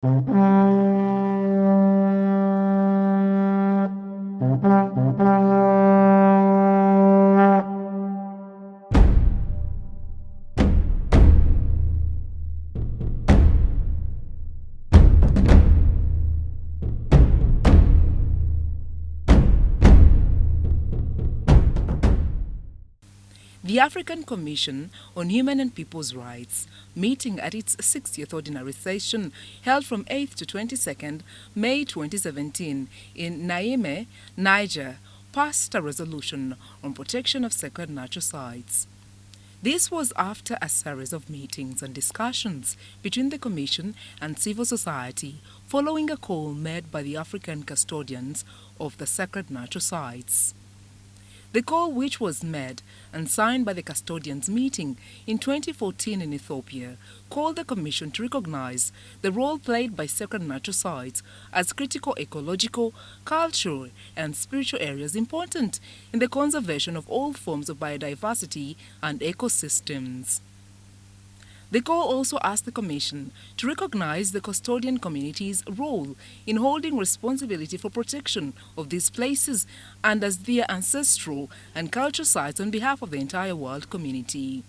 The African Commission on Human and People's Rights, meeting at its 60th ordinary session held from 8th to 22nd May 2017 in Niamey, Niger, passed a resolution on protection of sacred natural sites. This was after a series of meetings and discussions between the Commission and civil society following a call made by the African custodians of the sacred natural sites. The call, which was made and signed by the custodians meeting in 2014 in Ethiopia, called the Commission to recognize the role played by sacred natural sites as critical ecological, cultural and spiritual areas important in the conservation of all forms of biodiversity and ecosystems. The call also asked the Commission to recognize the custodian community's role in holding responsibility for protection of these places and as their ancestral and cultural sites on behalf of the entire world community.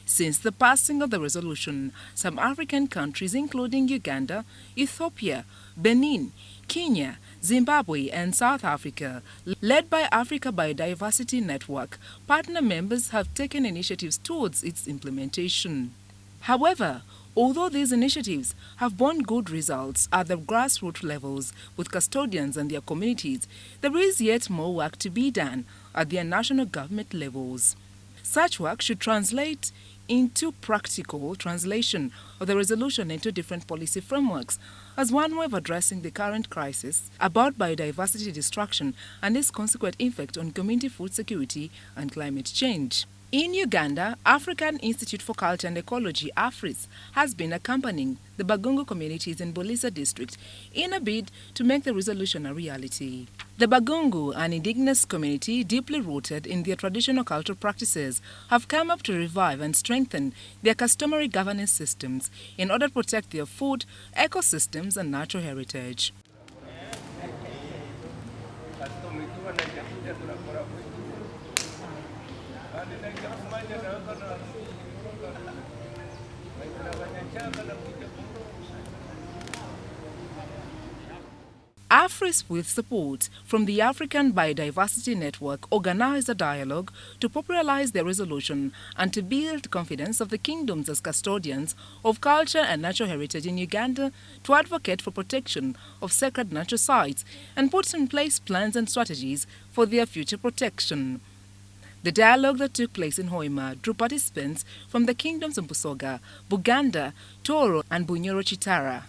Since the passing of the resolution, some African countries including Uganda, Ethiopia, Benin, Kenya, Zimbabwe and South Africa, led by Africa Biodiversity Network, partner members have taken initiatives towards its implementation. However, although these initiatives have borne good results at the grassroots levels with custodians and their communities, there is yet more work to be done at their national government levels. Such work should translate into practical translation of the resolution into different policy frameworks as one way of addressing the current crisis about biodiversity destruction and its consequent effect on community food security and climate change. In Uganda, African Institute for Culture and Ecology, AFRIS, has been accompanying the Bagungu communities in Bulisa district in a bid to make the resolution a reality. The Bagungu, an indigenous community deeply rooted in their traditional cultural practices, have come up to revive and strengthen their customary governance systems in order to protect their food, ecosystems and natural heritage. AFRIS, with support from the African Biodiversity Network, organized a dialogue to popularize their resolution and to build confidence of the kingdoms as custodians of culture and natural heritage in Uganda, to advocate for protection of sacred natural sites and put in place plans and strategies for their future protection. The dialogue that took place in Hoima drew participants from the kingdoms of Busoga, Buganda, Toro and Bunyoro Chitara.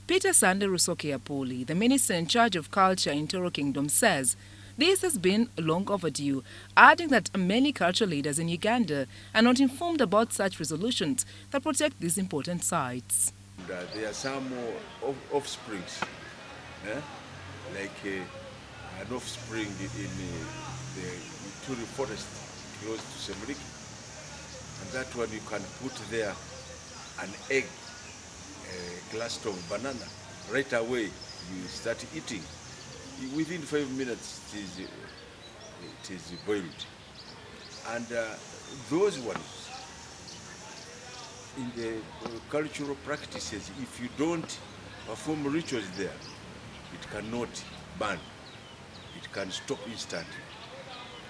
Peter Sande Rusoke-Apoli, the minister in charge of culture in Toro Kingdom, says this has been long overdue, adding that many cultural leaders in Uganda are not informed about such resolutions that protect these important sites. There are some offsprings, like an offspring in the Ituri forest close to Semrik, and that one you can put there an egg, a cluster of banana, right away you start eating. Within 5 minutes it is boiled. And those ones, in the cultural practices, if you don't perform rituals there, it cannot burn. It can stop instantly.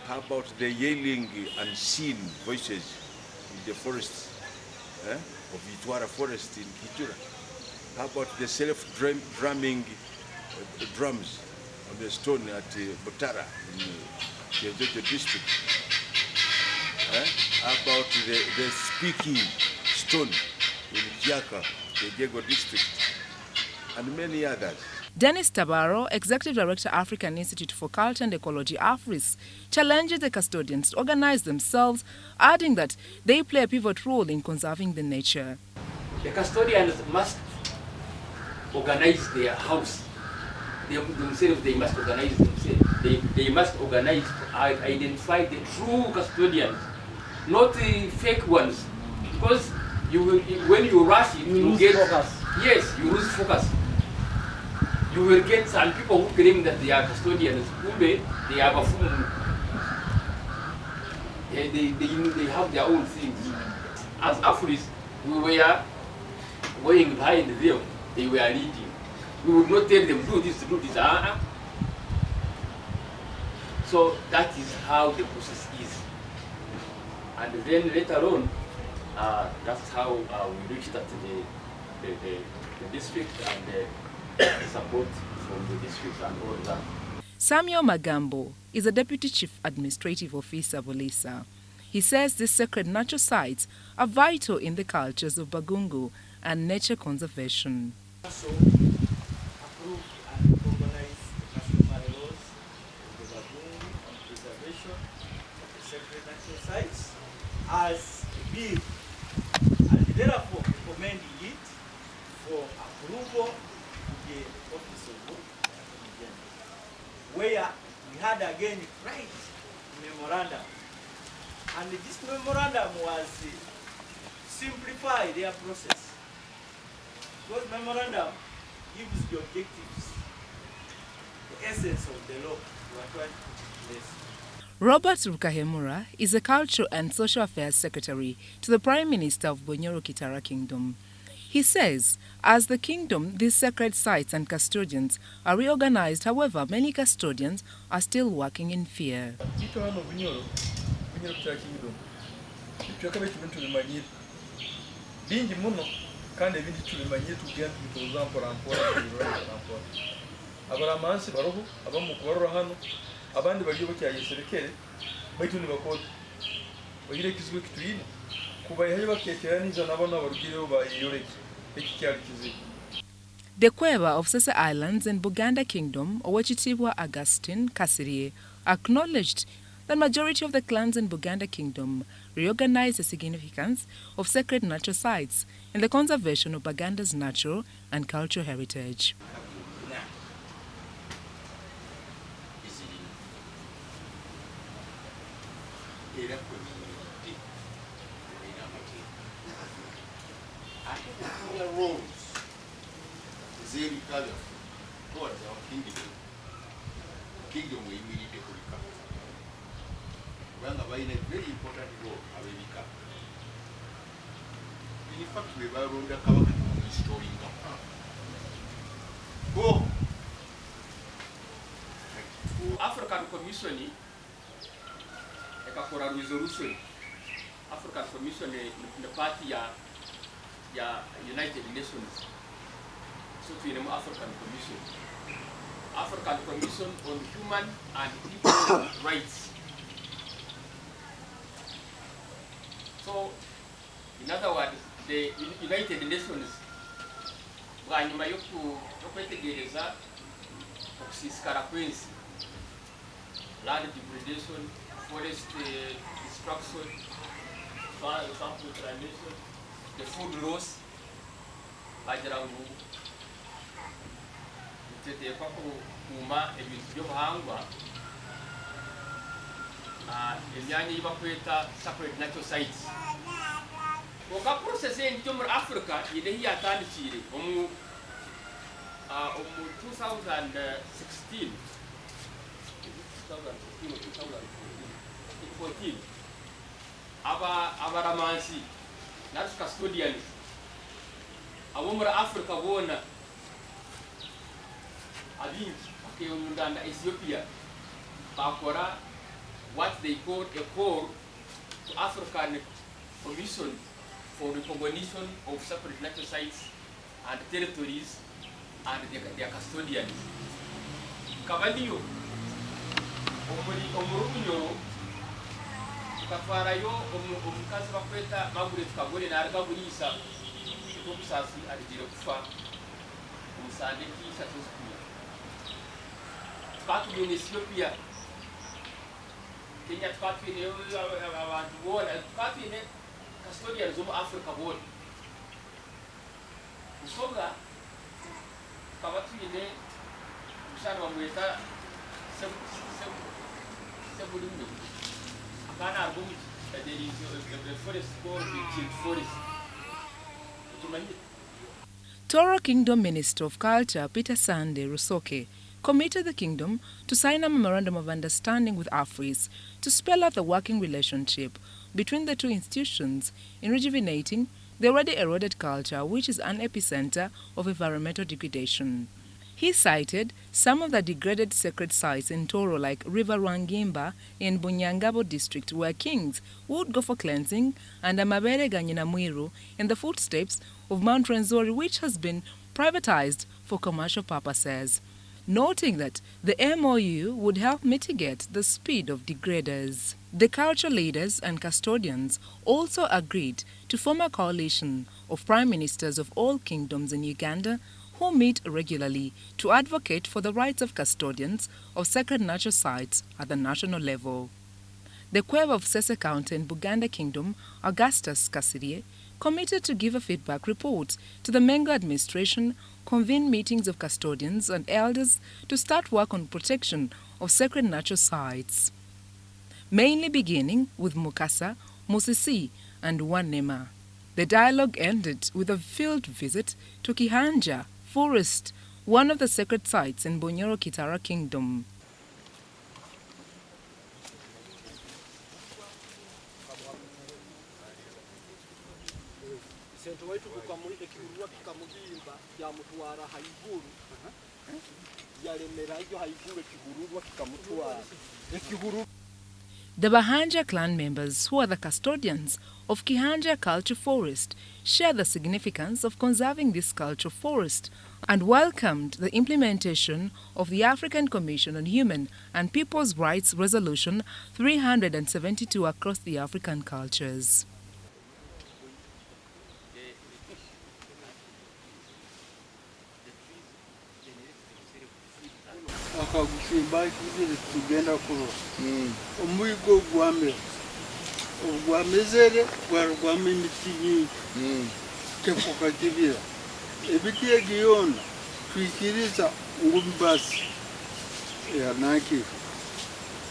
How about the yelling unseen voices in the forests of Itwara forest in Kitura? How about the self-drumming drums on the stone at Botara in Kyoto district? How about the speaking stone in Kiaka, the Jego district, and many others? Dennis Tabaro, Executive Director, African Institute for Culture and Ecology, AFRIS, challenges the custodians to organize themselves, adding that they play a pivotal role in conserving the nature. The custodians must organize their house. Themselves, they must organize themselves. They must organize to identify the true custodians, not the fake ones. Because when you rush it, you get yes, you lose focus. You will get some people who claim that they are custodians, kumbe they are buffoon. They have their own things. As Afris, we were going behind them, they were leading. We would not tell them, do this, do this. So that is how the process is. And then later on, that's how we reached at the district and the support from the district and all that. Samuel Magambo is a Deputy Chief Administrative Officer, Bolisa. He says these sacred natural sites are vital in the cultures of Bagungu and nature conservation. Also approve and organize the customary laws of the Bagungu on preservation of the sacred natural sites as a bill, and therefore recommending it for approval to the office of Attorney General, where we had again write memorandum, and this memorandum was simplify their process. Because memorandum gives the objectives, the essence of the law you are trying to put in place. Robert Rukahemura is the Cultural and Social Affairs Secretary to the Prime Minister of Bonyoro Kitara Kingdom. He says, as the kingdom, these sacred sites and custodians are reorganized. However, many custodians are still working in fear. kandi ebindi tubimanye tugenda tubitoza mpora abaramansi baroho abamu kubarora hano abandi bagiye bakyayeserekere baitu ni bakora bagire kizwe kituyine kuba yahe baketera niza nabona barugireho bayiyoreke ekikyali kizibu. The Kweba of Sese Islands in Buganda Kingdom, Owechitibwa Augustine Kasirie, acknowledged the majority of the clans in Buganda Kingdom reorganize the significance of sacred natural sites in the conservation of Buganda's natural and cultural heritage. Very important role abebika. In fact, we were on the cover of story. African Commission ekakora resolution. African Commission the party ya United Nations. So to name African Commission. African Commission on Human and People Rights. So, in other words, the United Nations bwanyuma yo kwetegereza okusisikara kwensi, land degradation, forest destruction, soil contamination, the food loss, bagira ngu tuteekwa kuuma ebintu by'obuhangwa emyanya yi bakweta sacred natural sites. Oka process endi muri Africa yine yatandikire omu 2016 2014 abaramansi nas custodians abo muri Africa bona abingi akeyomundanda Ethiopia bakora what they call a call to African Commission for recognition of separate natural sites and territories and their custodians. Kabaliyo, omurunyo, tukafarayo omukazi bakweta magure tukagore naragagurisa omusasi aligire kufa omusande kisha tuzikuya. Twatubye Ethiopia Kenya twatwine abantu bona twatwine custodians of Africa bona usoga kabatwine mshana bamweta sebulimi akana album there is the forest called the forest. Toro Kingdom Minister of Culture Peter Sande Rusoke committed the kingdom to sign a memorandum of understanding with AFRIS to spell out the working relationship between the two institutions in rejuvenating the already eroded culture, which is an epicenter of environmental degradation. He cited some of the degraded sacred sites in Toro, like River Rwangimba in Bunyangabo district, where kings would go for cleansing, and Amabere Ganyinamwiru in the footsteps of Mount Rwenzori, which has been privatized for commercial purposes, noting that the MOU would help mitigate the speed of degraders. The cultural leaders and custodians also agreed to form a coalition of prime ministers of all kingdoms in Uganda who meet regularly to advocate for the rights of custodians of sacred natural sites at the national level. The Queen of Sese County in Buganda Kingdom, Augustus Kasirie, committed to give a feedback report to the Mengo administration, convene meetings of custodians and elders to start work on protection of sacred natural sites, mainly beginning with Mukasa, Musisi and Wanema. The dialogue ended with a field visit to Kihanja Forest, one of the sacred sites in Bunyoro Kitara Kingdom. The Bahanja clan members, who are the custodians of Kihanja Culture Forest, share the significance of conserving this culture forest and welcomed the implementation of the African Commission on Human and People's Rights Resolution 372 across the African cultures. akagusimba kibiri tugenda kulo omuyigo gwamezere gwarwama emiti nyingi kefuka kibira ebiti egiyona twikiriza ngumbasi yanaki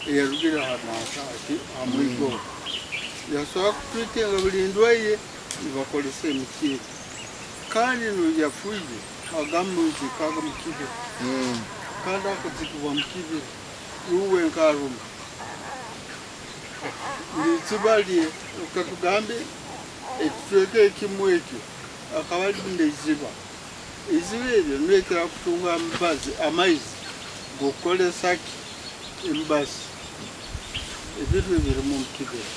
eyarugira hanaka ati amuyigo yasobola kutwitenga buli ndwaye nibakolesa emiti kandi noyafuye agamuzi kaga mukibira kandi akazikibwa mukibira luwe nkaruma ndizibalye ukatugambe ekitweke ekimu ekyo akaba linda eziba eryo nwekera kutunga amaizi gokukolesaki embasi ebintu ebirimu mukibira